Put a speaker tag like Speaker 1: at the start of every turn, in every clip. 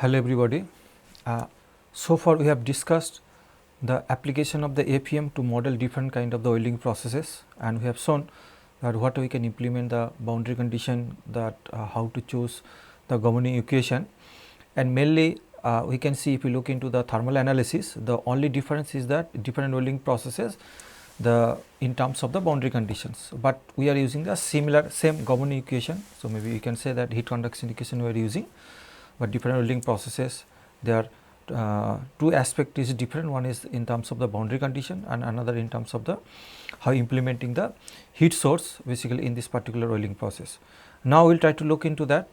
Speaker 1: Hello everybody. So far we have discussed the application of the APM to model different kind of the welding processes, and we have shown that what we can implement the boundary condition, that how to choose the governing equation, and mainly we can see if you look into the thermal analysis, the only difference is that different welding processes in terms of the boundary conditions, but we are using the same governing equation. So, maybe you can say that heat conduction equation we are using, but different welding processes, there are two aspects is different. One is in terms of the boundary condition and another in terms of the how implementing the heat source basically in this particular welding process. Now, we will try to look into that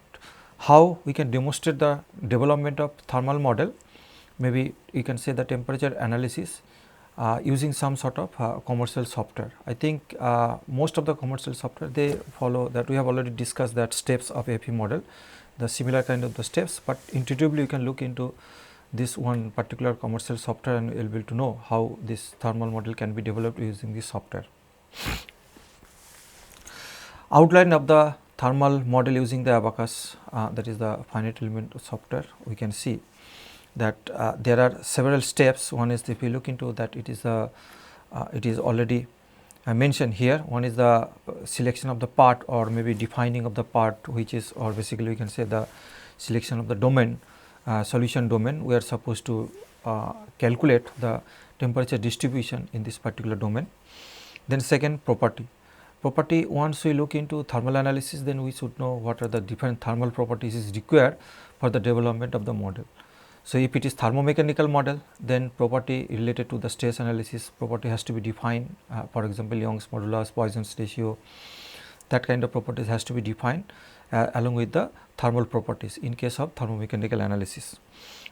Speaker 1: how we can demonstrate the development of thermal model. Maybe you can say the temperature analysis using some sort of commercial software. I think most of the commercial software they follow that. We have already discussed that steps of AP model, the similar kind of the steps, but intuitively you can look into this one particular commercial software and you will be able to know how this thermal model can be developed using this software. Outline of the thermal model using the Abacus, that is the finite element software. We can see that there are several steps. One is, if you look into that, it is already mentioned here. One is the selection of the part, or maybe defining of the part, which is, or basically we can say the selection of the domain, solution domain. We are supposed to calculate the temperature distribution in this particular domain. Then second, property. Once we look into thermal analysis, then we should know what are the different thermal properties is required for the development of the model. So, if it is thermomechanical model, then property related to the stress analysis property has to be defined. For example, Young's modulus, Poisson's ratio, that kind of properties has to be defined along with the thermal properties in case of thermomechanical analysis.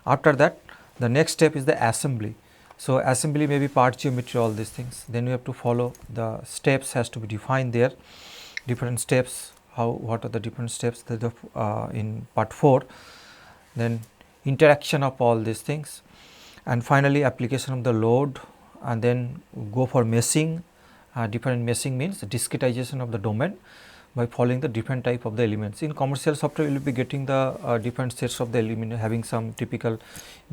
Speaker 1: After that, the next step is the assembly. So, assembly may be part geometry, all these things. Then we have to follow the steps has to be defined there, different steps, what are the different steps that in part 4. Then interaction of all these things, and finally application of the load, and then go for meshing. Different meshing means discretization of the domain by following the different type of the elements. In commercial software, you will be getting the different sets of the element having some typical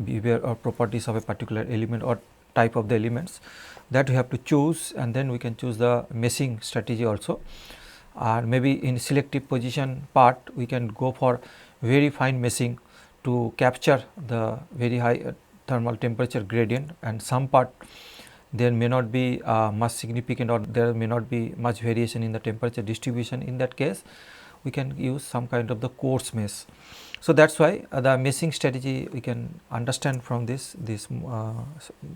Speaker 1: behavior or properties of a particular element or type of the elements that we have to choose, and then we can choose the meshing strategy also. Or maybe in selective position part, we can go for very fine meshing to capture the very high thermal temperature gradient, and some part there may not be much significant, or there may not be much variation in the temperature distribution. In that case, we can use some kind of the coarse mesh. So, that is why the meshing strategy we can understand from this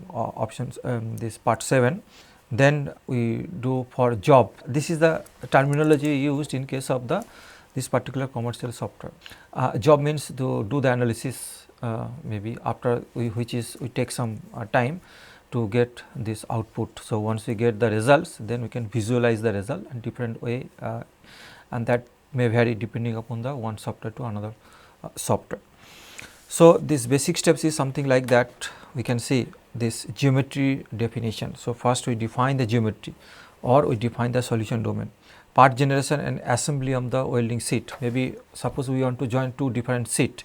Speaker 1: options, this part 7. Then we do for job. This is the terminology used in case of this particular commercial software. Job means to do the analysis, maybe after we take some time to get this output. So, once we get the results, then we can visualize the result in different way, and that may vary depending upon the one software to another software. So, this basic steps is something like that. We can see this geometry definition. So, first we define the geometry, or we define the solution domain. Part generation and assembly of the welding sheet. Maybe suppose we want to join two different sheet,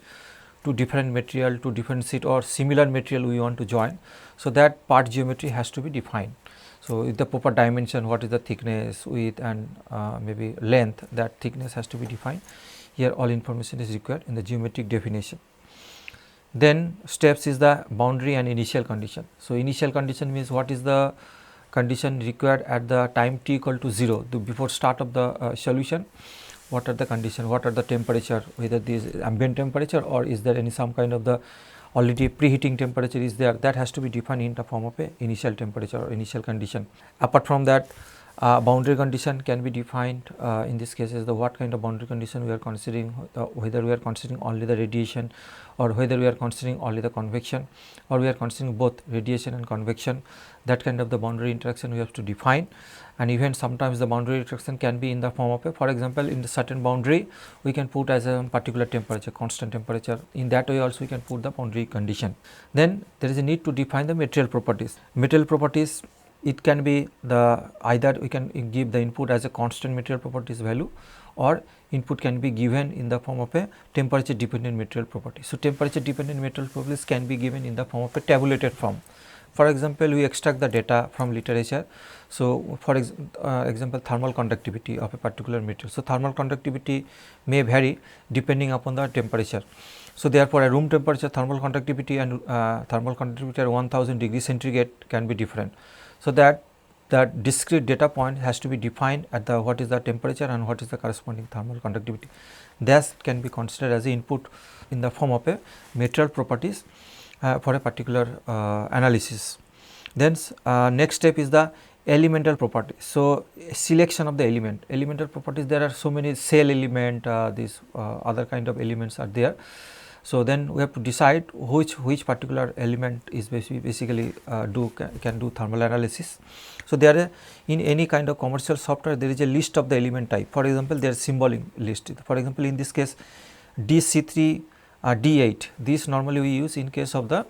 Speaker 1: two different material, two different sheet, or similar material we want to join. So, that part geometry has to be defined. So, with the proper dimension, what is the thickness, width, and maybe length, that thickness has to be defined. Here all information is required in the geometric definition. Then steps is the boundary and initial condition. So, initial condition means what is the condition required at the time t equal to 0, before start of the solution. What are the condition, what are the temperature, whether this is ambient temperature or is there any some kind of the already preheating temperature is there, that has to be defined in the form of a initial temperature or initial condition. Apart from that, boundary condition can be defined. In this case is the what kind of boundary condition we are considering, whether we are considering only the radiation, or whether we are considering only the convection, or we are considering both radiation and convection. That kind of the boundary interaction we have to define, and even sometimes the boundary interaction can be in the form of a, for example, in the certain boundary we can put as a particular temperature, constant temperature. In that way also we can put the boundary condition. Then there is a need to define the material properties. Material properties, it can be the either we can give the input as a constant material properties value, or input can be given in the form of a temperature dependent material property. So, temperature dependent material properties can be given in the form of a tabulated form. For example, we extract the data from literature. So, for example, thermal conductivity of a particular material. So, thermal conductivity may vary depending upon the temperature. So, therefore, a room temperature thermal conductivity and thermal conductivity at 1000 degree centigrade can be different. So, that discrete data point has to be defined at the what is the temperature and what is the corresponding thermal conductivity. That can be considered as the input in the form of a material properties for a particular analysis. Then next step is the elemental property. So, selection of the elemental properties, there are so many cell element, these other kind of elements are there. So, then we have to decide which particular element is basically can do thermal analysis. So, there are in any kind of commercial software there is a list of the element type. For example, there is symbolic list. For example, in this case DC3 D8, this normally we use in case of the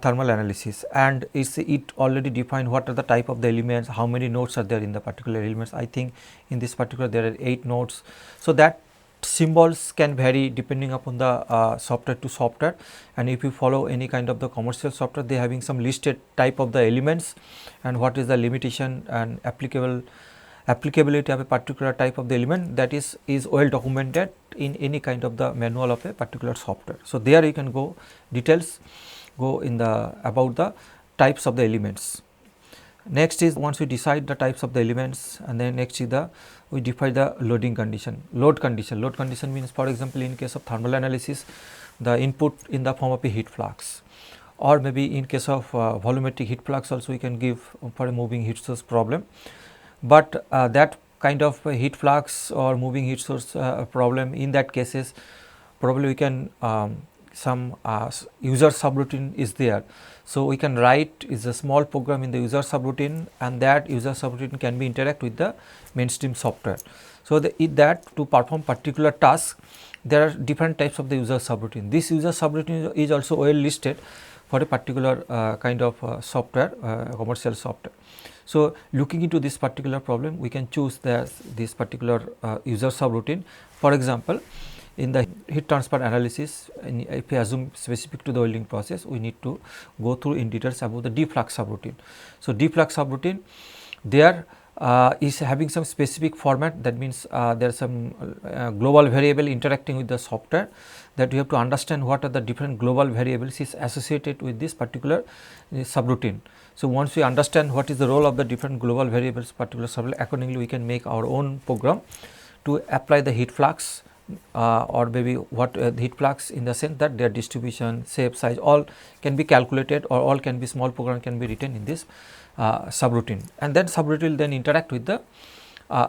Speaker 1: thermal analysis, and it already defined what are the type of the elements, how many nodes are there in the particular elements. I think in this particular there are 8 nodes. So, that symbols can vary depending upon the software to software, and if you follow any kind of the commercial software, they having some listed type of the elements and what is the limitation and applicability of a particular type of the element, that is well documented in any kind of the manual of a particular software. So, there you can go details go in the about the types of the elements. Next is once we decide the types of the elements, and then next is we define the loading condition. Load condition means, for example, in case of thermal analysis, the input in the form of a heat flux, or maybe in case of volumetric heat flux also we can give for a moving heat source problem. But that kind of heat flux or moving heat source problem, in that cases probably we can some user subroutine is there. So, we can write is a small program in the user subroutine, and that user subroutine can be interact with the mainstream software. So, that to perform particular task, there are different types of the user subroutine. This user subroutine is also well listed for a particular kind of software, commercial software. So, looking into this particular problem, we can choose this particular user subroutine. For example, in the heat transfer analysis, if we assume specific to the welding process, we need to go through in details about the deflux subroutine. So, deflux subroutine there is having some specific format, that means there are some global variable interacting with the software, that we have to understand what are the different global variables is associated with this particular subroutine. So, once we understand what is the role of the different global variables particular subroutine, accordingly we can make our own program to apply the heat flux or maybe what heat flux, in the sense that their distribution, shape, size all can be calculated, or all can be small program can be written in this subroutine, and then subroutine will then interact with the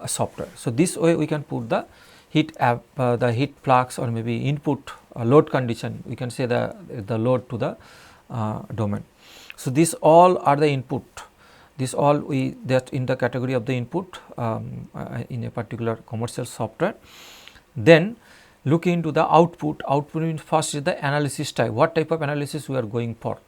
Speaker 1: software. So, this way we can put the heat flux or maybe input load condition, we can say the load to the domain. So, this all are the input, this all that in the category of the input in a particular commercial software. Then look into the output. Output means first is the analysis type, what type of analysis we are going for.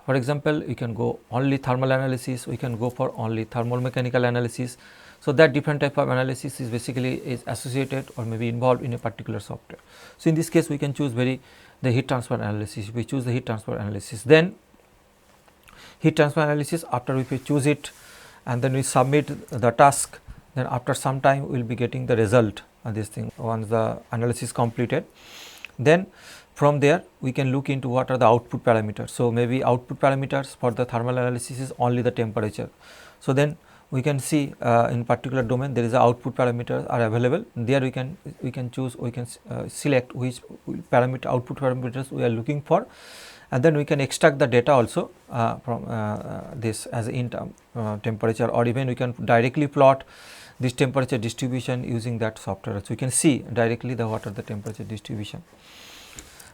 Speaker 1: For example, we can go only thermal analysis, we can go for only thermal mechanical analysis. So, that different type of analysis is basically is associated or maybe involved in a particular software. So, in this case we can choose the heat transfer analysis, we choose the heat transfer analysis. Then heat transfer analysis, after if we choose it and then we submit the task, then after some time we will be getting the result of this thing once the analysis completed. Then from there we can look into what are the output parameters. So, maybe output parameters for the thermal analysis is only the temperature. So, then we can see in particular domain there is a output parameters are available, there we can choose, we can select which parameter output parameters we are looking for, and then we can extract the data also from this as in temperature, or even we can directly plot this temperature distribution using that software. So, you can see directly what are the temperature distribution.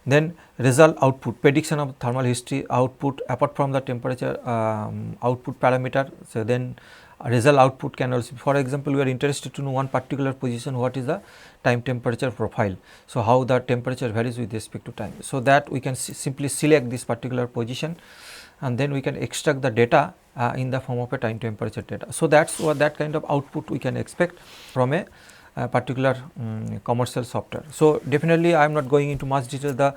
Speaker 1: Then result output, prediction of thermal history output apart from the temperature output parameter. So, then result output can also, for example, we are interested to know one particular position, what is the time temperature profile. So, how the temperature varies with respect to time. So, that we can simply select this particular position, and then we can extract the data in the form of a time temperature data. So, that is what that kind of output we can expect from a particular commercial software. So, definitely I am not going into much detail the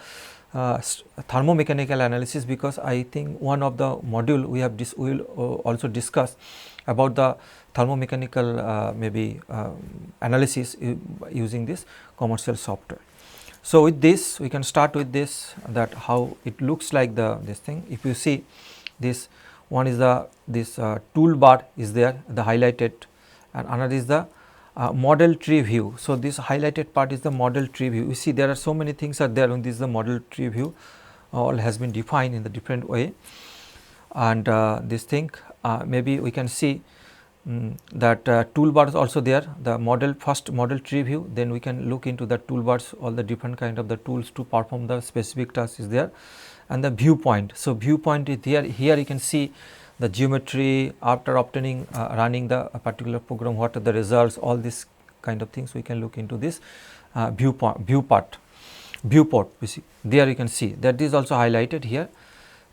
Speaker 1: thermomechanical analysis, because I think one of the module we have we will also discuss about the thermomechanical maybe analysis using this commercial software. So, with this we can start with this, that how it looks like this thing. If you see this one is this toolbar is there, the highlighted, and another is the model tree view. So, this highlighted part is the model tree view. You see there are so many things are there, and this is the model tree view, all has been defined in the different way. And this thing maybe we can see that toolbar is also there, the first model tree view, then we can look into the toolbars, all the different kind of the tools to perform the specific task is there, and the viewpoint. So, viewpoint is here you can see the geometry after obtaining running the particular program, what are the results, all these kind of things we can look into this viewport. You see there you can see that is also highlighted here.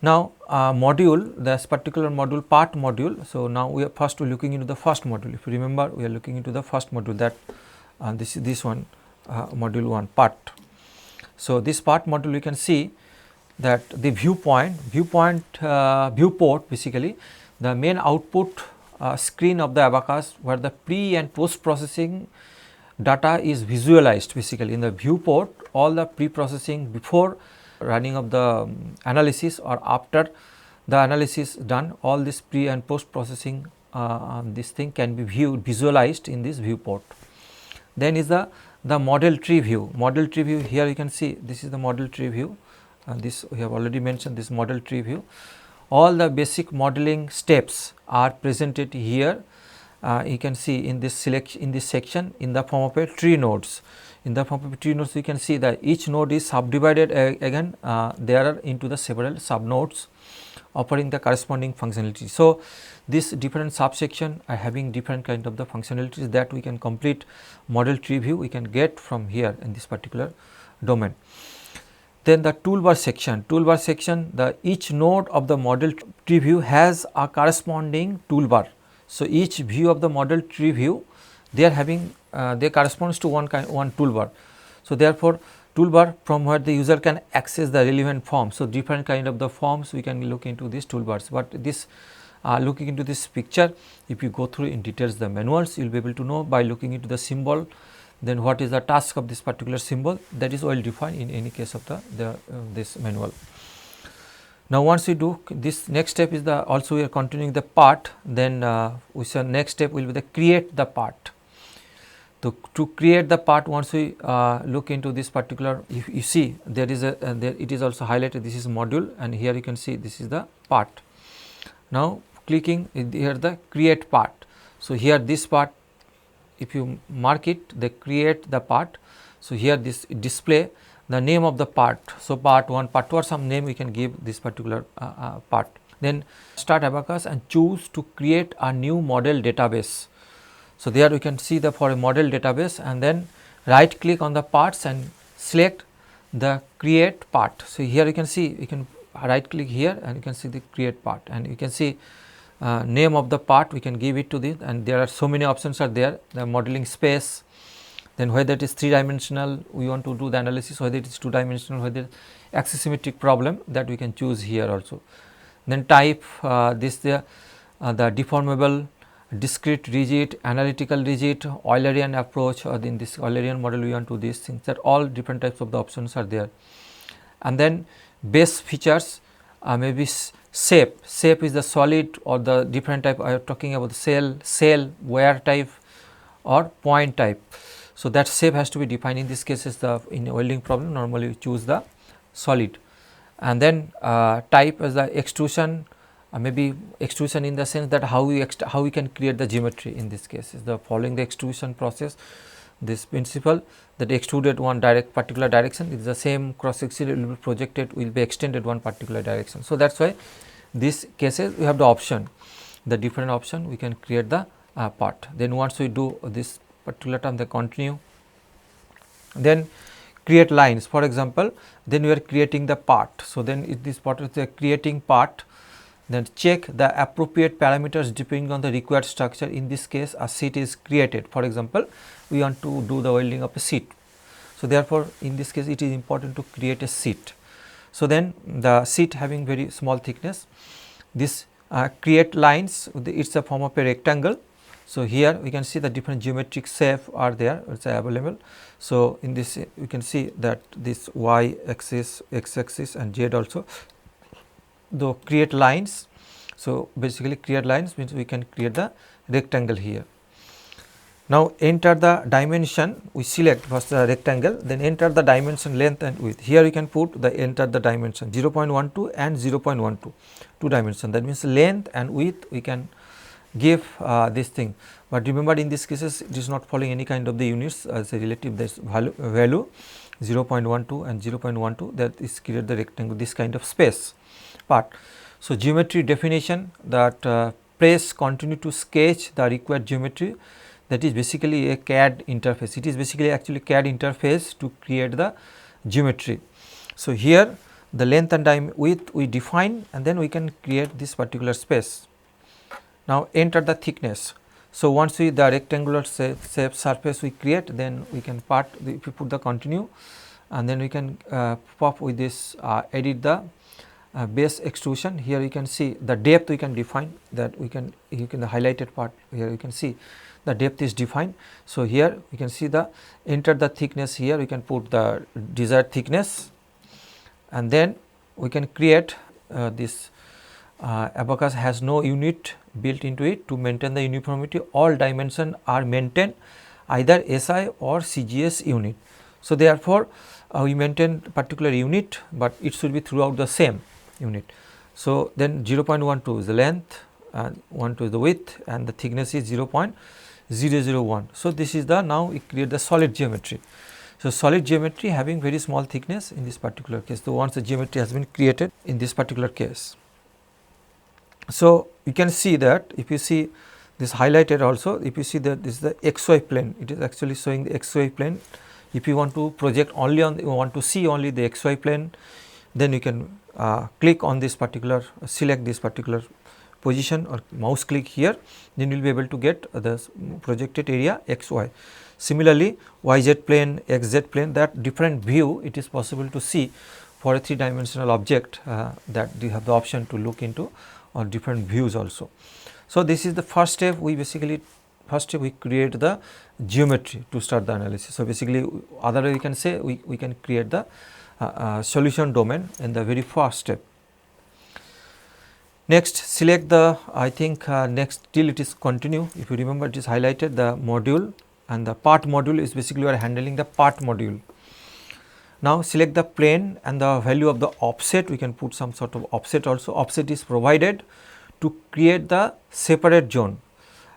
Speaker 1: Now, module, this particular module, part module. So, now we are first looking into the first module. If you remember, we are looking into the first module, that this one module 1 part. So, this part module you can see that the viewport basically the main output screen of the Abacus, where the pre and post processing data is visualized. Basically in the viewport, all the pre processing before running of the analysis or after the analysis done, all this pre and post processing this thing can be visualized in this viewport. Then is the model tree view. Model tree view, here you can see this is the model tree view, and this we have already mentioned, this model tree view. All the basic modeling steps are presented here. You can see in this section in the form of a tree nodes. In the form of tree nodes, you can see that each node is subdivided again there are into the several sub nodes offering the corresponding functionality. So, this different subsection are having different kind of the functionalities that we can complete model tree view we can get from here in this particular domain. Then the toolbar section, the each node of the model tree view has a corresponding toolbar. So, each view of the model tree view, they are having they corresponds to one toolbar. So, therefore, toolbar from where the user can access the relevant forms. So, different kind of the forms we can look into these toolbars, but this looking into this picture, if you go through in details the manuals, you will be able to know by looking into the symbol, then what is the task of this particular symbol, that is well defined in any case of this manual. Now, once we do this, next step is also we are continuing the part, then we say next step will be the create the part. To create the part, once we look into this particular, if you see there is it is also highlighted, this is module, and here you can see this is the part. Now, clicking here the create part. So, here this part, if you mark it, they create the part. So, here this display the name of the part. So, part 1, part 2 or some name we can give this particular part. Then start Abacus and choose to create a new model database. So, there we can see for a model database, and then right click on the parts and select the create part. So, here you can see, you can right click here and you can see the create part, and you can see name of the part we can give it to this, and there are so many options are there, the modeling space, then whether it is 3-dimensional we want to do the analysis, whether it is 2-dimensional, whether axisymmetric problem, that we can choose here also. Then type the deformable, discrete rigid, analytical rigid, Eulerian approach, or in this Eulerian model we want to these things, that all different types of the options are there. And then base features, maybe shape is the solid or the different type, I am talking about the cell, wear type or point type. So, that shape has to be defined. In this case is in a welding problem normally we choose the solid, and then type as the extrusion, maybe extrusion in the sense that how we can create the geometry. In this case is the following the extrusion process, this principle that extruded one particular direction is the same cross section will be projected, will be extended one particular direction. So, that is why these cases we have the option, the different option we can create the part. Then once we do this particular term, they continue, then create lines, for example, then we are creating the part. So, then this part is the creating part, then check the appropriate parameters depending on the required structure. In this case, a sheet is created. For example, we want to do the welding of a sheet. So, therefore, in this case it is important to create a sheet. So, then the sheet having very small thickness, this create lines, it is a form of a rectangle. So, here we can see the different geometric shape are there, it is available. So, in this we can see that this y axis, x axis and z also, though create lines. So, basically create lines means we can create the rectangle here. Now, enter the dimension, we select first the rectangle, then enter the dimension, length and width. Here we can put the enter the dimension 0.12 and 0.12, 2 dimension, that means length and width we can give this thing. But remember, in these cases it is not following any kind of the units as a relative, this value 0.12 and 0.12, that is create the rectangle, this kind of space part. So, geometry definition, that press continue to sketch the required geometry, that is basically a CAD interface. It is basically actually CAD interface to create the geometry. So, here the length and width we define, and then we can create this particular space. Now, enter the thickness. So, once we the rectangular shape surface we create, then we can if we put the continue, and then we can pop with this edit the base extrusion. Here you can see the depth we can define, that we can the highlighted part, here you can see the depth is defined. So, here we can see the enter the thickness, here we can put the desired thickness, and then we can create this Abacus has no unit built into it to maintain the uniformity. All dimensions are maintained either SI or CGS unit. So, therefore, we maintain particular unit, but it should be throughout the same unit. So, then 0.12 is the length and 12 is the width, and the thickness is 0.001. So, this is the now we create the solid geometry. So, solid geometry having very small thickness in this particular case. So, once the geometry has been created in this particular case. So, you can see that if you see this highlighted also, if you see that this is the XY plane, it is actually showing the XY plane. If you want to project only on, you want to see only the XY plane, then you can click on this particular, select this particular position or mouse click here, then you will be able to get the projected area XY. Similarly, YZ plane, XZ plane, that different view it is possible to see for a 3 dimensional object, that you have the option to look into or different views also. So, this is the first step, we basically we create the geometry to start the analysis. So, basically other way we can say we can create the solution domain in the very first step. Next, select the next till it is continue. If you remember, it is highlighted the module, and the part module is basically we are handling the part module. Now, select the plane and the value of the offset, we can put some sort of offset also. Offset is provided to create the separate zone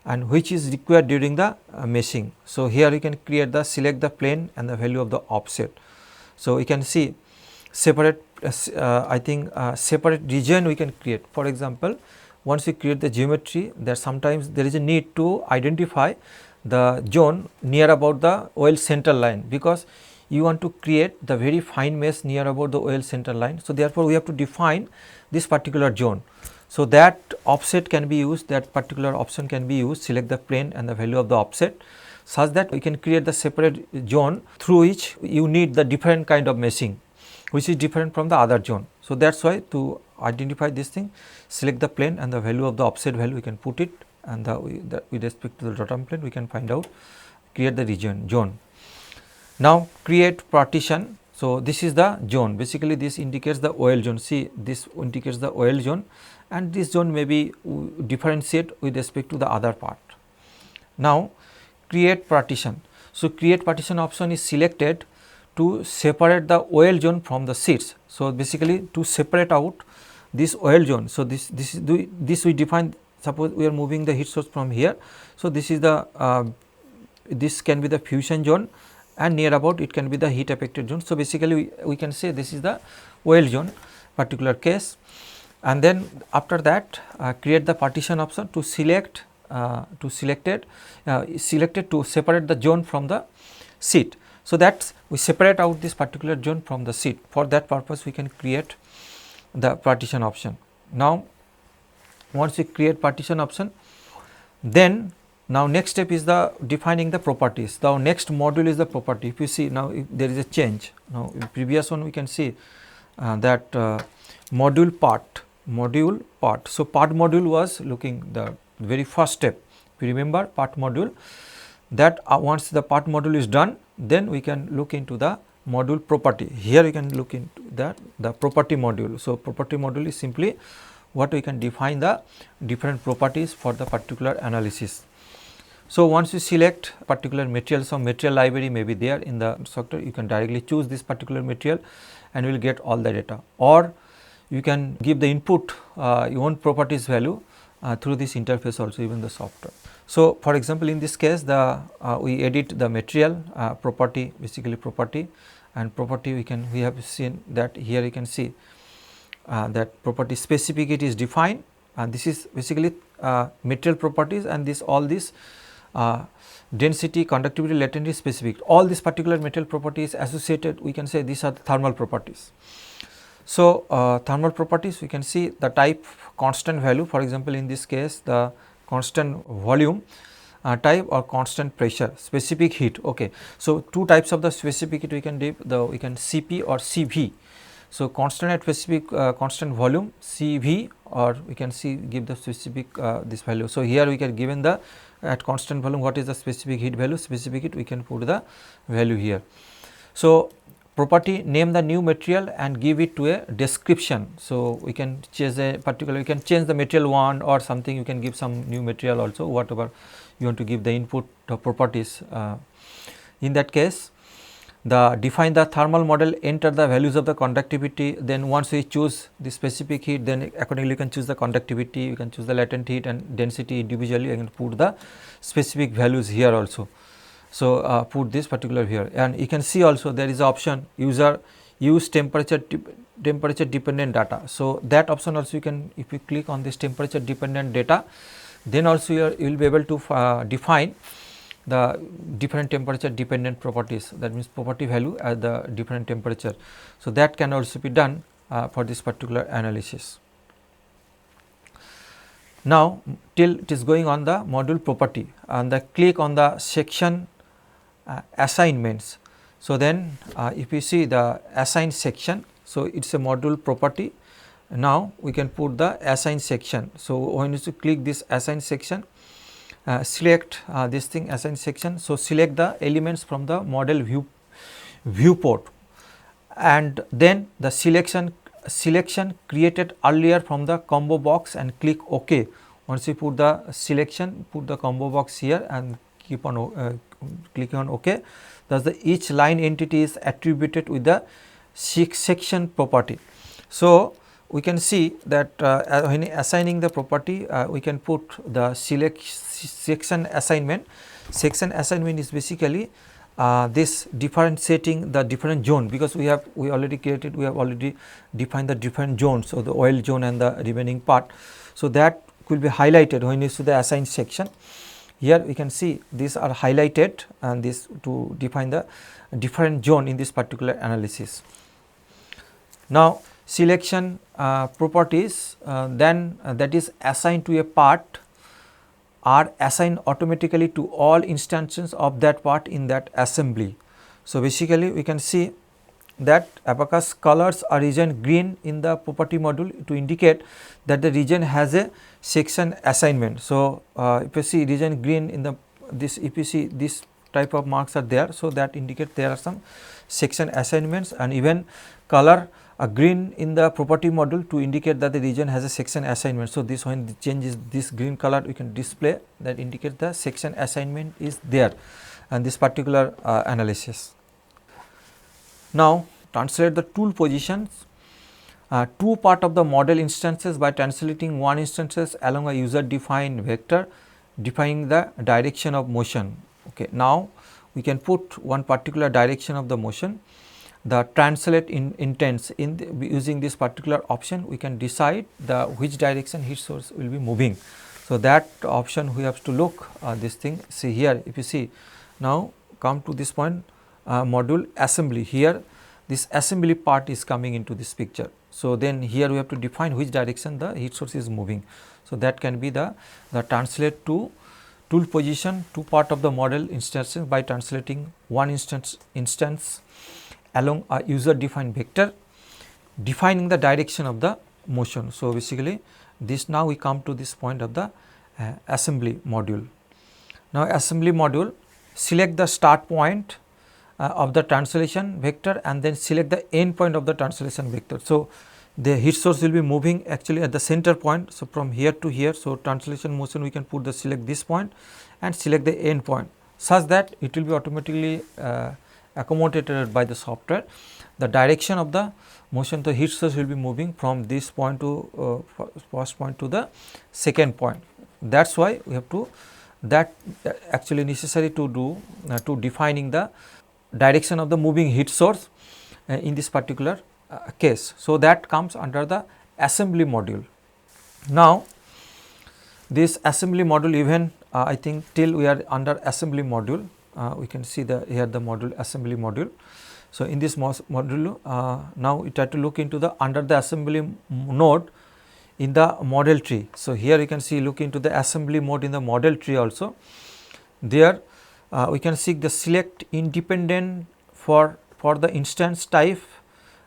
Speaker 1: and which is required during the meshing. So, here you can create the select the plane and the value of the offset. So, we can see separate separate region we can create. For example, once we create the geometry, there sometimes there is a need to identify the zone near about the weld center line, because you want to create the very fine mesh near about the weld center line. So, therefore, we have to define this particular zone. So, that offset can be used, that particular option can be used, select the plane and the value of the offset, such that we can create the separate zone through which you need the different kind of meshing, which is different from the other zone. So, that is why to identify this thing, select the plane and the value of the offset value we can put it, and with respect to the bottom plane we can find out, create the region zone. Now, create partition. So, this is the zone, basically this indicates the weld zone. See, this indicates the weld zone, and this zone may be differentiate with respect to the other part. Now, create partition. So, create partition option is selected to separate the weld zone from the sheets. So, basically to separate out this weld zone. So, this we define, suppose we are moving the heat source from here. So, this is the this can be the fusion zone, and near about it can be the heat affected zone. So, basically we can say this is the weld zone particular case, and then after that create the partition option to select selected to separate the zone from the sheet. So, that we separate out this particular zone from the sheet. For that purpose we can create the partition option. Now, Once we create partition option, then now next step is the defining the properties. Now next module is the property. If you see now, if there is a change, now in previous one we can see that module part. So part module was looking the very first step. If you remember part module, that once the part module is done, then we can look into the module property. Here we can look into that the property module. So property module is simply what we can define the different properties for the particular analysis. So once you select particular material, some material library may be there in the software, you can directly choose this particular material and you will get all the data, or you can give the input your own properties value through this interface also, even the software. So for example, in this case the we edit the material property, basically property, and property we have seen that here you can see that property specificity is defined, and this is basically material properties, and this all this density, conductivity, latency, specific, all these particular material properties associated, we can say these are the thermal properties. So thermal properties, we can see the type constant value, for example in this case the constant volume type or constant pressure, specific heat. Okay, so two types of the specific heat we can give, we can CP or CV. So constant at specific constant volume CV, or we can give the specific this value. So here we can given the at constant volume what is the specific heat value, specific heat we can put the value here. So property, name the new material and give it to a description. So we can change a particular, we can change the material one or something, you can give some new material also, whatever you want to give the input properties. In that case, define the thermal model, enter the values of the conductivity, then once we choose the specific heat, then accordingly you can choose the conductivity, you can choose the latent heat and density individually, you can put the specific values here also. So put this particular here, and you can see also there is option use temperature dependent data. So that option also you can, if you click on this temperature dependent data, then also you will be able to define the different temperature dependent properties, that means property value at the different temperature. So that can also be done for this particular analysis. Now till it is going on the module property, and the click on the section assignments. So then if you see the assign section, so it is a module property. Now we can put the assign section. So when you click this assign section, select this thing assign section. So select the elements from the model viewport, and then the selection created earlier from the combo box, and click OK. Once you put the selection, put the combo box here and keep on click on OK. Thus each line entity is attributed with the section property. So we can see that when assigning the property, we can put the section assignment. Section assignment is basically this differentiating the different zone, because we have already defined the different zones. So the oil zone and the remaining part, so that will be highlighted when you see the assigned section. Here we can see these are highlighted, and this to define the different zone in this particular analysis. Now selection properties then that is assigned to a part are assigned automatically to all instances of that part in that assembly. So basically we can see that Abacus colors a region green in the property module to indicate that the region has a section assignment. So if you see region green in the if you see this type of marks are there, so that indicate there are some section assignments, and even color a green in the property module to indicate that the region has a section assignment. So this when the changes this green color, we can display that indicate the section assignment is there and this particular analysis. Now translate the tool positions, two part of the model instances by translating one instances along a user defined vector defining the direction of motion. Okay, now we can put one particular direction of the motion. The translate intents using this particular option, we can decide the which direction heat source will be moving. So that option we have to look this thing. See here, if you see now come to this point module assembly, here this assembly part is coming into this picture. So, then here we have to define which direction the heat source is moving. So, that can be the translate to tool position to part of the model instances by translating one instance along a user defined vector defining the direction of the motion. So, basically this now we come to this point of the assembly module. Now, assembly module select the start point of the translation vector and then select the end point of the translation vector. So, the heat source will be moving actually at the center point. So, from here to here. So, translation motion we can put the select this point and select the end point such that it will be automatically accommodated by the software. The direction of the motion, the heat source will be moving from this point to first point to the second point. That is why we have to that actually necessary to do to defining the direction of the moving heat source in this particular case. So, that comes under the assembly module. Now, this assembly module even I think till we are under assembly module, we can see the here the module assembly module. So, in this module now we try to look into the under the assembly node in the model tree. So, here you can see look into the assembly mode in the model tree also. There we can seek the select independent for the instance type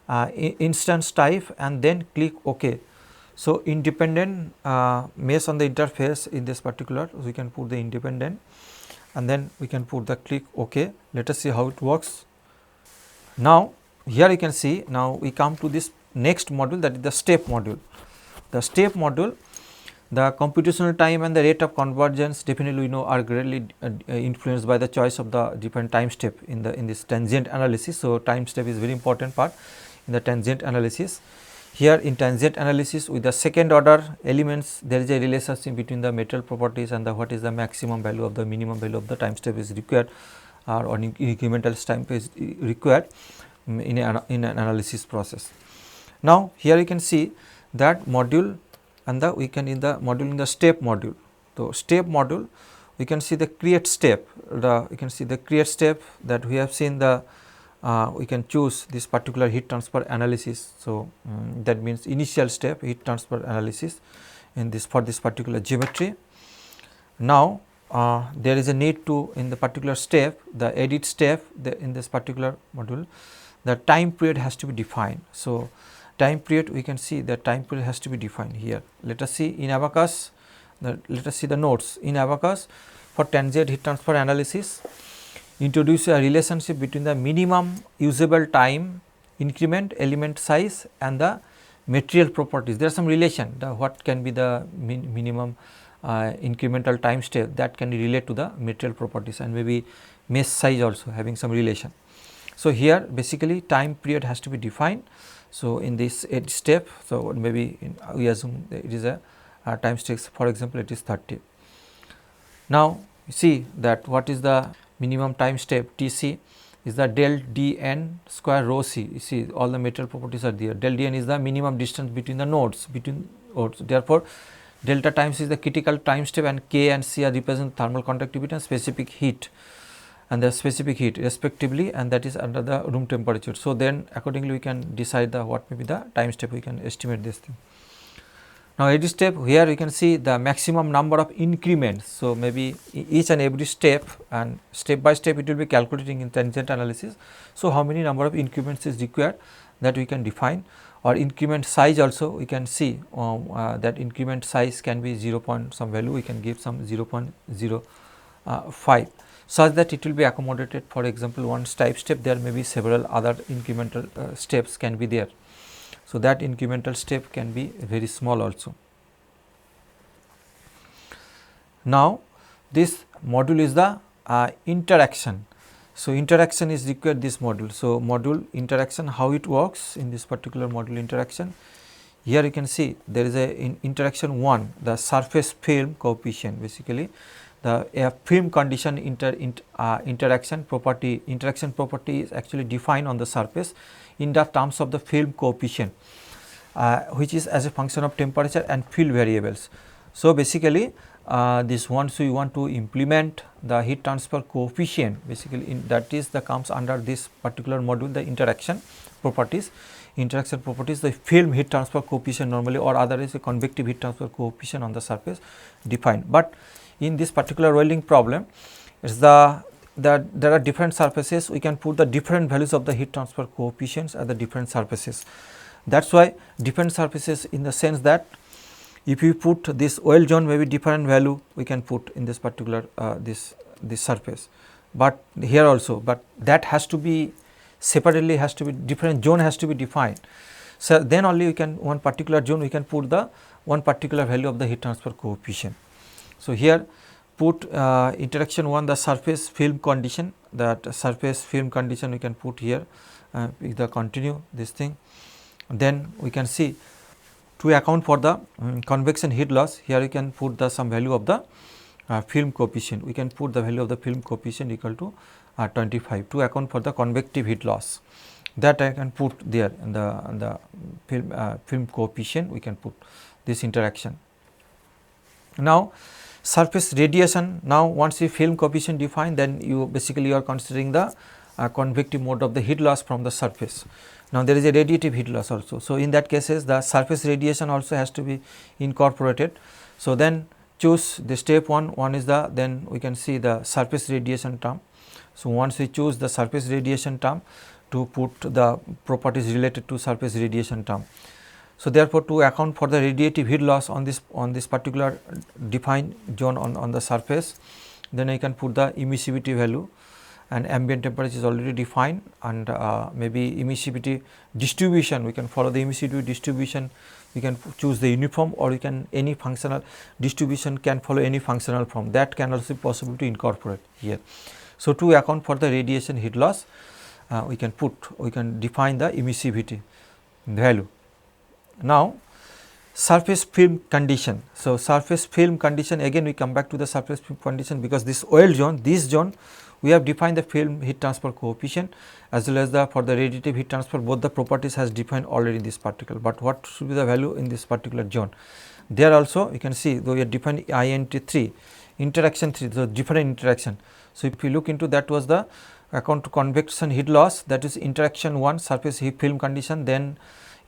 Speaker 1: and then click OK. So, independent mesh on the interface in this particular we can put the independent and then we can put the click OK. Let us see how it works. Now, here you can see now we come to this next module, that is the step module. The step module, the computational time and the rate of convergence definitely we know are greatly influenced by the choice of the different time step in this tangent analysis. So, time step is very important part in the tangent analysis. Here in tangent analysis with the second order elements there is a relationship between the material properties and the what is the maximum value of the minimum value of the time step is required or incremental time is required in an analysis process. Now, here you can see that module and we can in the step module. So, step module we can see the create step, you can see the create step that we have seen the we can choose this particular heat transfer analysis. So, that means initial step heat transfer analysis in this for this particular geometry. Now, there is a need to in the particular step the edit step in this particular module the time period has to be defined. So, time period we can see the time period has to be defined here. Let us see in Abacus, let us see the notes in Abacus for tangent heat transfer analysis. Introduce a relationship between the minimum usable time increment element size and the material properties. There are some relation the what can be the minimum incremental time step that can relate to the material properties and maybe mesh size also having some relation. So, here basically time period has to be defined. So, in this edit step, so maybe we assume it is a time step for example, it is 30. Now, you see that what is the minimum time step Tc is the del dn square rho c. You see all the material properties are there. Del dn is the minimum distance between the nodes therefore, delta times is the critical time step and k and c are represent thermal conductivity and specific heat and the specific heat respectively and that is under the room temperature. So, then accordingly we can decide the what may be the time step we can estimate this thing. Now, edit step here we can see the maximum number of increments. So, maybe each and every step and step by step it will be calculating in tangent analysis. So, how many number of increments is required that we can define or increment size also we can see that increment size can be 0 point some value we can give some 0.05 such that it will be accommodated. For example, one type step there may be several other incremental steps can be there. So, that incremental step can be very small also. Now, this module is the interaction. So, interaction is required this module. So, module interaction how it works in this particular module interaction. Here you can see there is a interaction 1 the surface film coefficient basically the film condition interaction property is actually defined on the surface in the terms of the film coefficient which is as a function of temperature and field variables. So, basically this once we want to implement the heat transfer coefficient basically in that is the comes under this particular module the interaction properties, the film heat transfer coefficient normally, or otherwise a convective heat transfer coefficient on the surface defined. But in this particular welding problem, it is there are different surfaces, we can put the different values of the heat transfer coefficients at the different surfaces. That is why different surfaces, in the sense that if you put this weld zone, maybe different value we can put in this particular this surface, but here also, but that has to be separately, has to be different zone has to be defined. So then only we can, one particular zone we can put the one particular value of the heat transfer coefficient. So here put interaction 1, the surface film condition, that surface film condition we can put here, the continue this thing. Then we can see, to account for the convection heat loss, here you can put the some value of the film coefficient, we can put the value of the film coefficient equal to 25 to account for the convective heat loss, that I can put there in the film coefficient, we can put this interaction. Now surface radiation, now once you film coefficient defined, then you basically are considering the convective mode of the heat loss from the surface. Now there is a radiative heat loss also. So in that cases, the surface radiation also has to be incorporated. So then choose the step 1 is the, then we can see the surface radiation term. So once we choose the surface radiation term, to put the properties related to surface radiation term. So therefore to account for the radiative heat loss on this particular defined zone on the surface, then I can put the emissivity value, and ambient temperature is already defined, and maybe emissivity distribution, we can follow the emissivity distribution, we can choose the uniform, or we can any functional distribution can follow any functional form, that can also be possible to incorporate here. So to account for the radiation heat loss, we can define the emissivity value. Now surface film condition. So surface film condition, again we come back to the surface film condition, because this weld zone, this zone we have defined the film heat transfer coefficient as well as the for the radiative heat transfer, both the properties has defined already in this particle, but what should be the value in this particular zone. There also you can see, though we have defined INT 3, interaction 3, so different interaction. So if you look into that, was the account to convection heat loss, that is interaction 1 surface heat film condition, then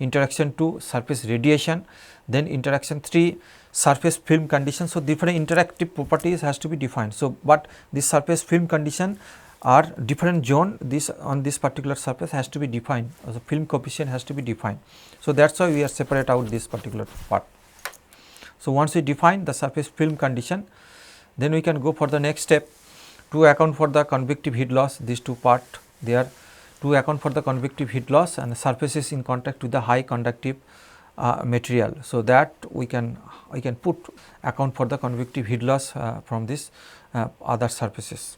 Speaker 1: interaction 2 surface radiation, then interaction 3 surface film condition. So different interactive properties has to be defined. So but this surface film condition are different zone, this on this particular surface has to be defined, the film coefficient has to be defined. So that's why we are separate out this particular part. So once we define the surface film condition, then we can go for the next step to account for the convective heat loss, these two part there, to account for the convective heat loss and the surfaces in contact with the high conductive material. So that we can put account for the convective heat loss from this other surfaces.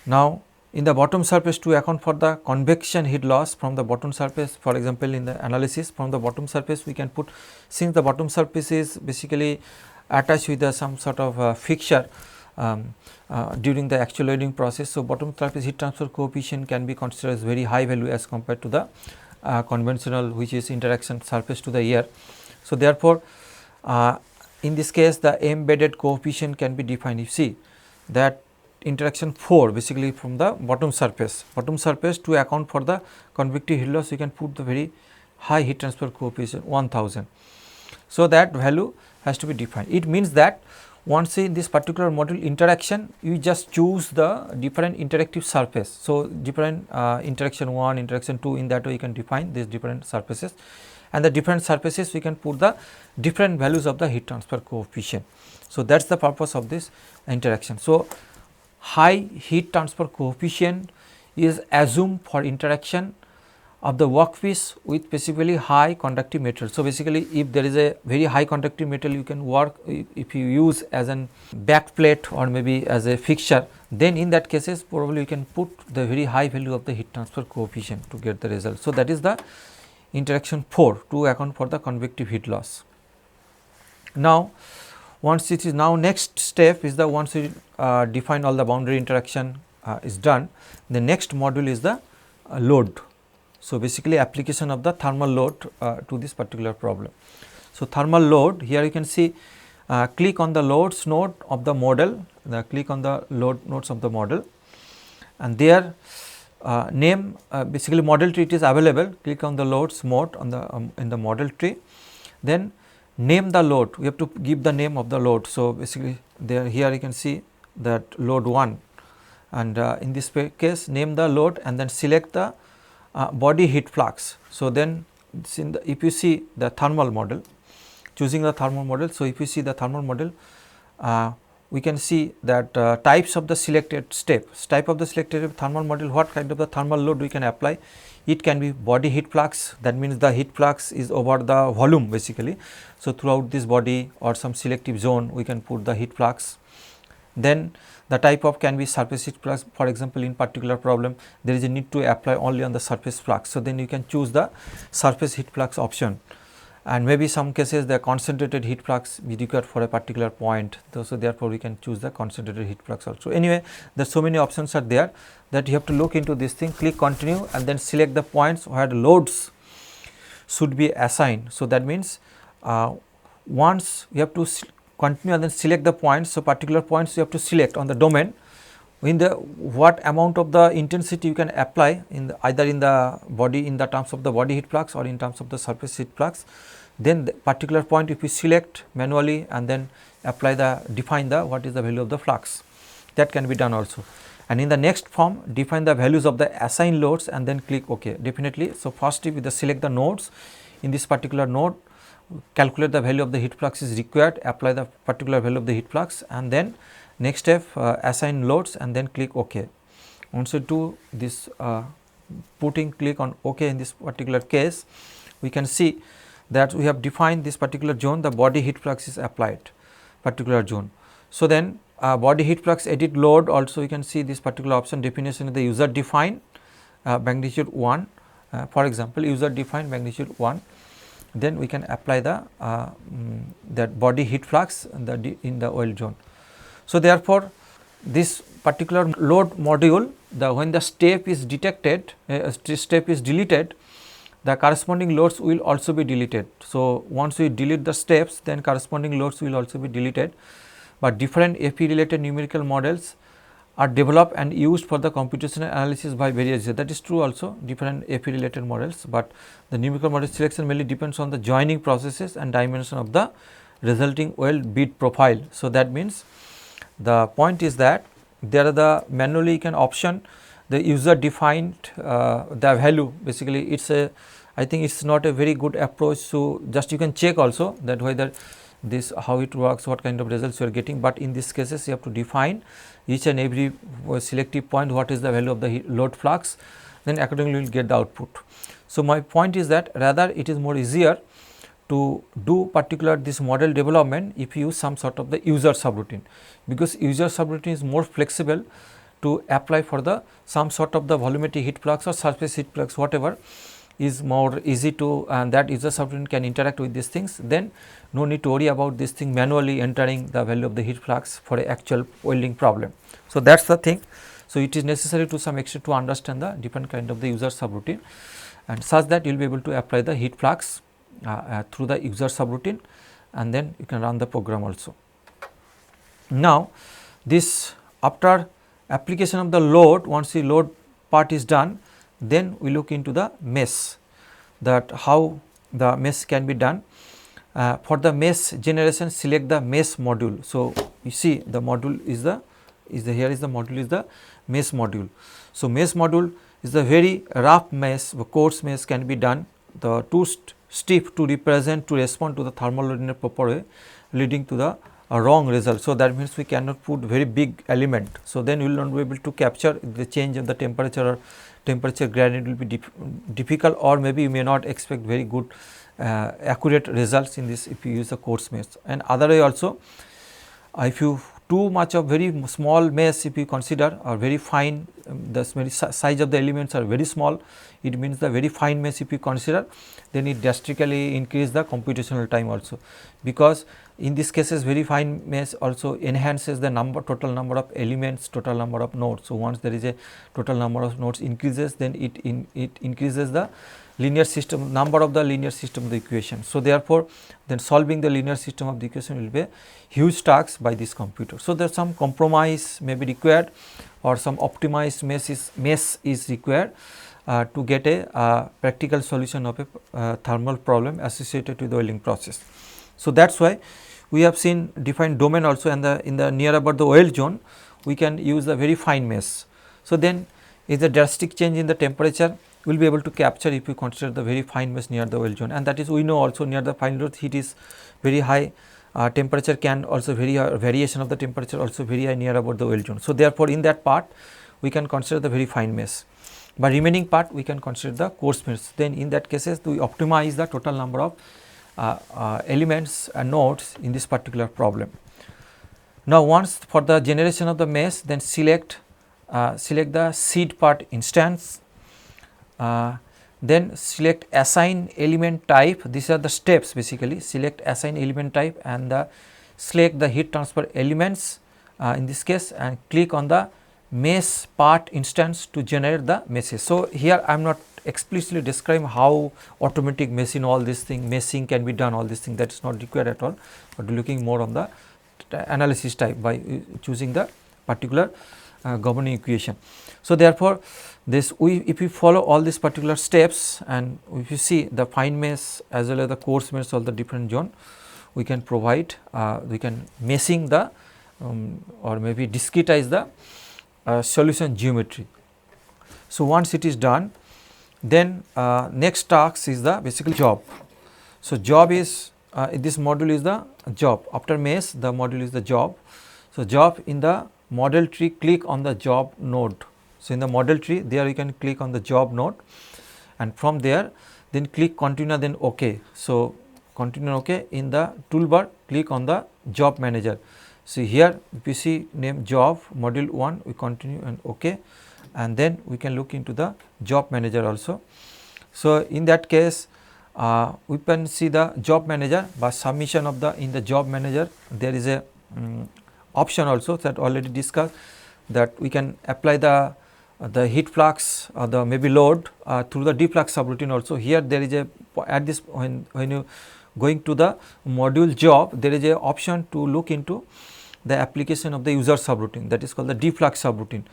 Speaker 1: Now in the bottom surface, to account for the convection heat loss from the bottom surface, for example in the analysis from the bottom surface, we can put, since the bottom surface is basically attached with some sort of fixture during the actual welding process. So bottom surface heat transfer coefficient can be considered as very high value as compared to the conventional, which is interaction surface to the air. So therefore in this case the embedded coefficient can be defined. You see that interaction 4 basically from the bottom surface to account for the convective heat loss, you can put the very high heat transfer coefficient 1000. So that value has to be defined. It means that once in this particular module interaction, you just choose the different interactive surface. So different interaction 1, interaction 2, in that way you can define these different surfaces, and the different surfaces we can put the different values of the heat transfer coefficient. So that's the purpose of this interaction. So high heat transfer coefficient is assumed for interaction of the workpiece with basically high conductive material. So basically if there is a very high conductive material, you can work, if you use as an back plate or maybe as a fixture, then in that cases probably you can put the very high value of the heat transfer coefficient to get the result. So that is the interaction 4 to account for the convective heat loss. Now once it is, now next step is the, once we define all the boundary interaction is done, the next module is the load. So basically application of the thermal load to this particular problem. So thermal load, here you can see, click on the loads node of the model, click on the load nodes of the model, and there name basically model tree, it is available, click on the loads mode on the in the model tree, then name the load, we have to give the name of the load. So, basically there here you can see that load 1, and in this case name the load and then select the body heat flux. So, then if you see the thermal model, choosing the thermal model. So, if you see the thermal model, we can see that types of the selected steps, type of the selected thermal model, what kind of the thermal load we can apply. It can be body heat flux, that means the heat flux is over the volume basically. So, throughout this body or some selective zone we can put the heat flux. Then the type of can be surface heat flux, for example, in particular problem there is a need to apply only on the surface flux. So, then you can choose the surface heat flux option, and maybe some cases the concentrated heat flux be required for a particular point. So, therefore, we can choose the concentrated heat flux also. Anyway, there are so many options are there that you have to look into this thing, click continue and then select the points where the loads should be assigned. So, that means once you have to continue and then select the points. So, particular points you have to select on the domain in the what amount of the intensity you can apply in the either in the body in the terms of the body heat flux or in terms of the surface heat flux. Then the particular point if you select manually and then apply the define the what is the value of the flux, that can be done also. And in the next form define the values of the assigned loads and then click OK definitely. So, first if you select the nodes, in this particular node calculate the value of the heat flux is required, apply the particular value of the heat flux, and then next step assign loads and then click OK. Once you do this putting click on OK, in this particular case we can see that we have defined this particular zone, the body heat flux is applied particular zone. So, then body heat flux edit load also you can see this particular option definition of the user defined magnitude 1, for example user defined magnitude 1, then we can apply the that body heat flux in the oil zone. So, therefore, this particular load module, when the step is detected, step is deleted, the corresponding loads will also be deleted. So, once we delete the steps, then corresponding loads will also be deleted, but different AP related numerical models are developed and used for the computational analysis by various. That is true also, different AP related models, but the numerical model selection mainly depends on the joining processes and dimension of the resulting weld bead profile. So, that means the point is that there are the manually you can option the user defined the value, basically it is a, I think it is not a very good approach. So, just you can check also that whether this how it works, what kind of results you are getting, but in these cases you have to define each and every selective point what is the value of the load flux, then accordingly you will get the output. So, my point is that rather it is more easier to do particular this model development if you use some sort of the user subroutine, because user subroutine is more flexible to apply for the some sort of the volumetric heat flux or surface heat flux, whatever is more easy to, and that user subroutine can interact with these things, then no need to worry about this thing manually entering the value of the heat flux for a actual welding problem. So, that is the thing. So, it is necessary to some extent to understand the different kind of the user subroutine, and such that you will be able to apply the heat flux through the user subroutine, and then you can run the program also. Now, this after application of the load, once the load part is done, then we look into the mesh, that how the mesh can be done. For the mesh generation, select the mesh module. So, you see the module is the here is the module is the mesh module. So, mesh module is the very rough mesh, coarse mesh can be done, the too stiff to represent to respond to the thermal load in a proper way, leading to the wrong result. So, that means we cannot put very big element. So, then you will not be able to capture the change in the temperature, or temperature gradient will be difficult, or maybe you may not expect very good accurate results in this if you use the coarse mesh. And other way also, if you too much of very small mesh if you consider, or very fine, the size of the elements are very small, it means the very fine mesh if you consider, then it drastically increase the computational time also, because In this cases very fine mesh also enhances the total number of elements, total number of nodes. So, once there is a total number of nodes increases, then it increases the linear system, number of the linear system of the equation. So, therefore, then solving the linear system of the equation will be a huge task by this computer. So, there is some compromise may be required or some optimized mesh is required to get a practical solution of a thermal problem associated with the welding process. So, that is why we have seen defined domain also, and in the near about the weld zone we can use the very fine mesh. So, then is a drastic change in the temperature we will be able to capture if we consider the very fine mesh near the weld zone, and that is we know also near the fine load heat is very high, temperature can also variation of the temperature also very high near about the weld zone. So, therefore, in that part we can consider the very fine mesh, but remaining part we can consider the coarse mesh. Then in that cases we optimize the total number of elements and nodes in this particular problem. Now, once for the generation of the mesh, then select the seed part instance, then select assign element type. These are the steps basically. Select assign element type and select the heat transfer elements in this case, and click on the mesh part instance to generate the meshes. So, here I am not explicitly describing how automatic meshing all these things, meshing can be done, all these things, that is not required at all, but looking more on the analysis type by choosing the particular governing equation. So, therefore, this if we follow all these particular steps, and if you see the fine mesh as well as the coarse mesh, all the different zone, we can provide we can meshing the or maybe discretize the solution geometry. So, once it is done, then next task is the basically job. So, job is this module is the job. After mesh, the module is the job. So, job in the model tree, click on the job node. So, in the model tree there you can click on the job node, and from there then click continue, then OK. So, continue OK. In the toolbar click on the job manager. So, here if you see name job module 1, we continue and OK, and then we can look into the job manager also. So, in that case we can see the job manager by submission of the in the job manager there is a option also that already discussed, that we can apply the heat flux or the maybe load through the deflux subroutine also. Here there is a at this when you going to the module job, there is a option to look into the application of the user subroutine, that is called the deflux subroutine.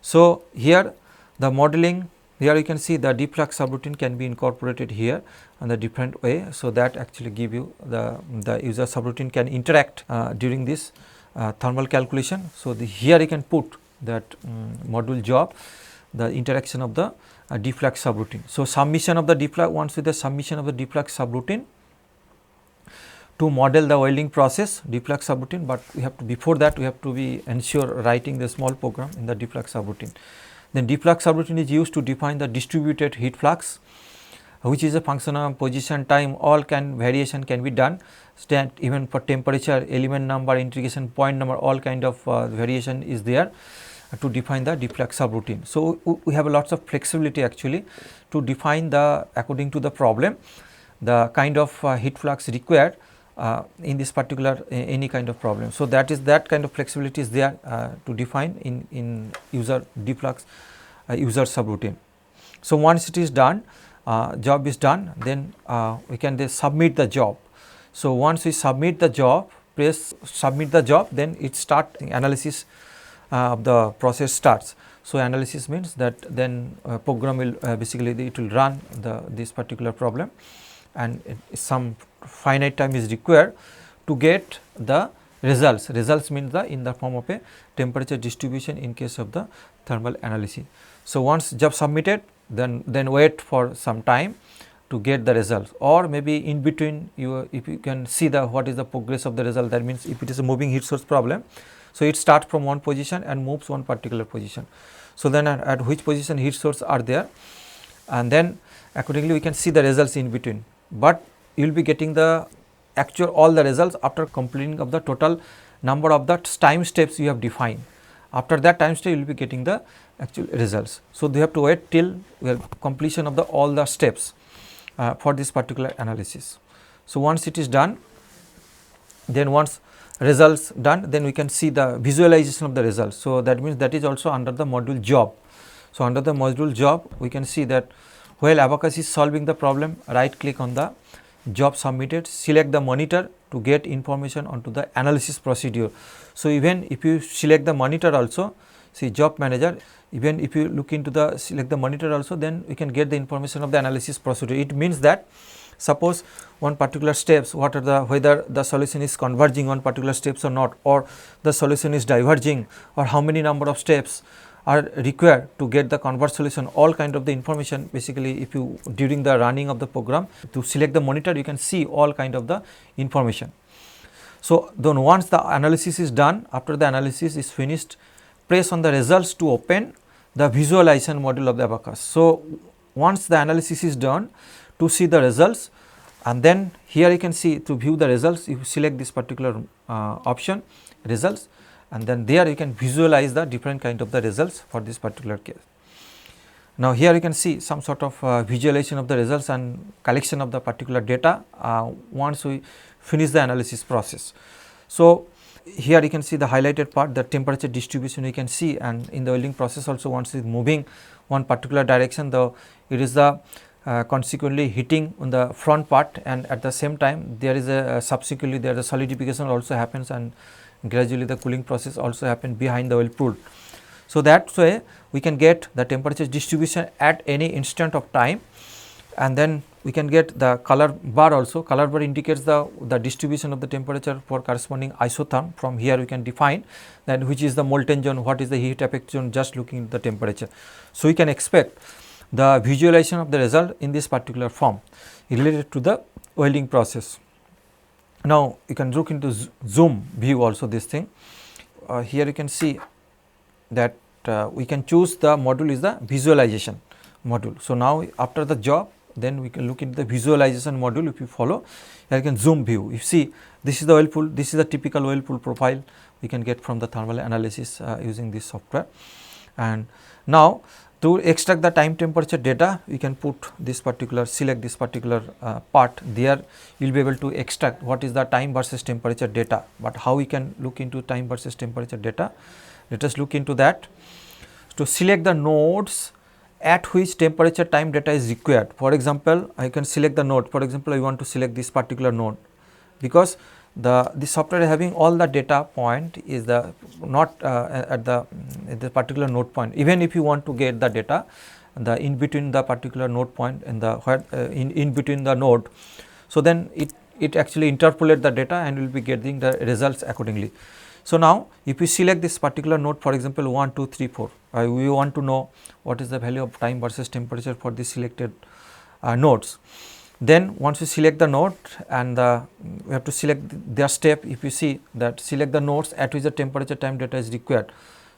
Speaker 1: So, here the modeling, here you can see the deflux subroutine can be incorporated here in the different way. So, that actually give you the user subroutine can interact during this thermal calculation. So, here you can put that module job, the interaction of the deflux subroutine. So, submission of the deflux, once with the submission of the deflux subroutine to model the welding process deflux subroutine, but we have to before that we have to be ensure writing the small program in the deflux subroutine. Then deflux subroutine is used to define the distributed heat flux, which is a function of position, time, all variation can be done, even for temperature, element number, integration point number, all kind of variation is there to define the deflux subroutine. So, we have lots of flexibility actually to define the according to the problem the kind of heat flux required in this particular any kind of problem. So, that is that kind of flexibility is there to define in user deflux user subroutine. So, once it is done, job is done, then we can submit the job. So, once we submit the job, press submit the job, then it start analysis of the process starts. So, analysis means that then program will basically it will run this particular problem, and some finite time is required to get the results. Results means the in the form of a temperature distribution in case of the thermal analysis. So, once job submitted, then wait for some time to get the results, or maybe in between if you can see the what is the progress of the result, that means if it is a moving heat source problem. So, it starts from one position and moves one particular position. So, then at which position heat source are there, and then accordingly we can see the results in between, but you will be getting the actual all the results after completing of the total number of the time steps you have defined. After that time step you will be getting the actual results. So, they have to wait till completion of the all the steps for this particular analysis. So, once it is done, Then once results done, then we can see the visualization of the results. So, that means that is also under the module job. So, under the module job we can see that while Abacus is solving the problem, right click on the job submitted, select the monitor to get information onto the analysis procedure. So, even if you select the monitor also, see job manager, even if you look into the select the monitor also, then we can get the information of the analysis procedure. It means that suppose one particular steps, what are the, whether the solution is converging on particular steps or not, or the solution is diverging, or how many number of steps are required to get the converge solution, all kind of the information. Basically, if you during the running of the program to select the monitor, you can see all kind of the information. So, then once the analysis is done, after the analysis is finished, press on the results to open the visualization module of the Abacus. So, once the analysis is done, to see the results, and then here you can see to view the results, you select this particular option results, and then there you can visualize the different kind of the results for this particular case. Now, here you can see some sort of visualization of the results and collection of the particular data once we finish the analysis process. So, here you can see the highlighted part, the temperature distribution you can see, and in the welding process also once it is moving one particular direction, though it is the consequently heating on the front part, and at the same time there is a subsequently there the solidification also happens, and gradually the cooling process also happen behind the weld pool. So, that way we can get the temperature distribution at any instant of time, and then we can get the color bar also. Color bar indicates the distribution of the temperature for corresponding isotherm. From here we can define that which is the molten zone, what is the heat effect zone, just looking at the temperature. So, we can expect the visualization of the result in this particular form related to the welding process. Now, you can look into zoom view also this thing. Here you can see that we can choose the module is the visualization module. So, now after the job, then we can look into the visualization module. If you follow, here you can zoom view. You see this is the weld pool, this is the typical weld pool profile we can get from the thermal analysis using this software. And now, to extract the time temperature data, we can put this particular, select this particular part, there you will be able to extract what is the time versus temperature data. But how we can look into time versus temperature data? Let us look into that. To select the nodes at which temperature time data is required. For example, I can select the node. For example, I want to select this particular node, because the software having all the data point is the not at the particular node point. Even if you want to get the data, the in between the particular node point and the in between the node, so then it actually interpolate the data and will be getting the results accordingly. So, now if we select this particular node, for example 1, 2, 3, 4, we want to know what is the value of time versus temperature for the selected nodes. Then once we select the node, and we have to select their step. If you see that select the nodes at which the temperature time data is required.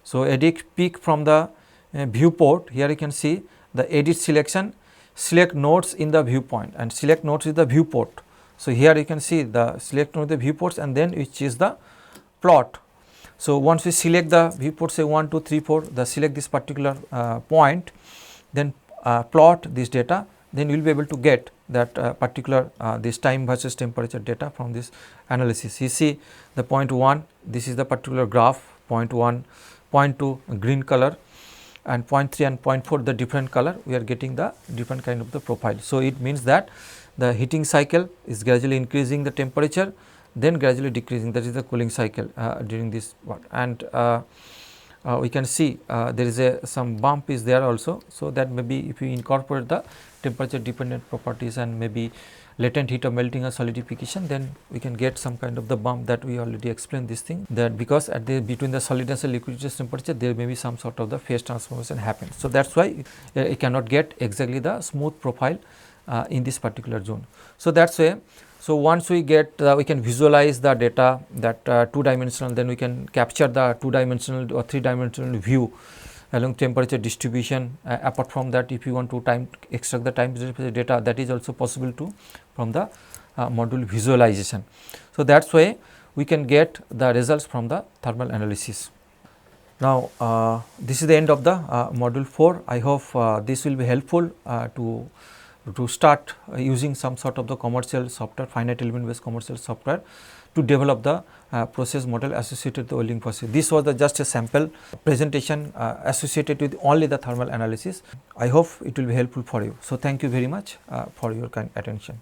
Speaker 1: So, edit peak from the viewport, here you can see the edit selection, select nodes in the viewpoint, and select nodes in the viewport. So, here you can see the select node the viewports, and then which is the plot. So, once we select the viewport, say 1, 2, 3, 4, the select this particular point, then plot this data, then you will be able to get that particular this time versus temperature data from this analysis. You see the point 1, this is the particular graph, point 1, point 2 green color, and point 3 and point 4 the different color, we are getting the different kind of the profile. So, it means that the heating cycle is gradually increasing the temperature, then gradually decreasing, that is the cooling cycle during this part. And we can see there is some bump is there also. So, that maybe if you incorporate the temperature dependent properties and maybe latent heat of melting or solidification, then we can get some kind of the bump that we already explained this thing, that because at the between the solidus and liquidus temperature there may be some sort of the phase transformation happens. So, that is why you cannot get exactly the smooth profile in this particular zone. So, that is why. So, once we get we can visualize the data that 2 dimensional, then we can capture the 2 dimensional or 3 dimensional view along temperature distribution. Apart from that, if you want to extract the time data, that is also possible to from the module visualization. So, that is why we can get the results from the thermal analysis. Now, this is the end of the module 4. I hope this will be helpful to start using some sort of the commercial software, finite element based commercial software to develop the process model associated with the welding process. This was just a sample presentation associated with only the thermal analysis. I hope it will be helpful for you. So, thank you very much for your kind attention.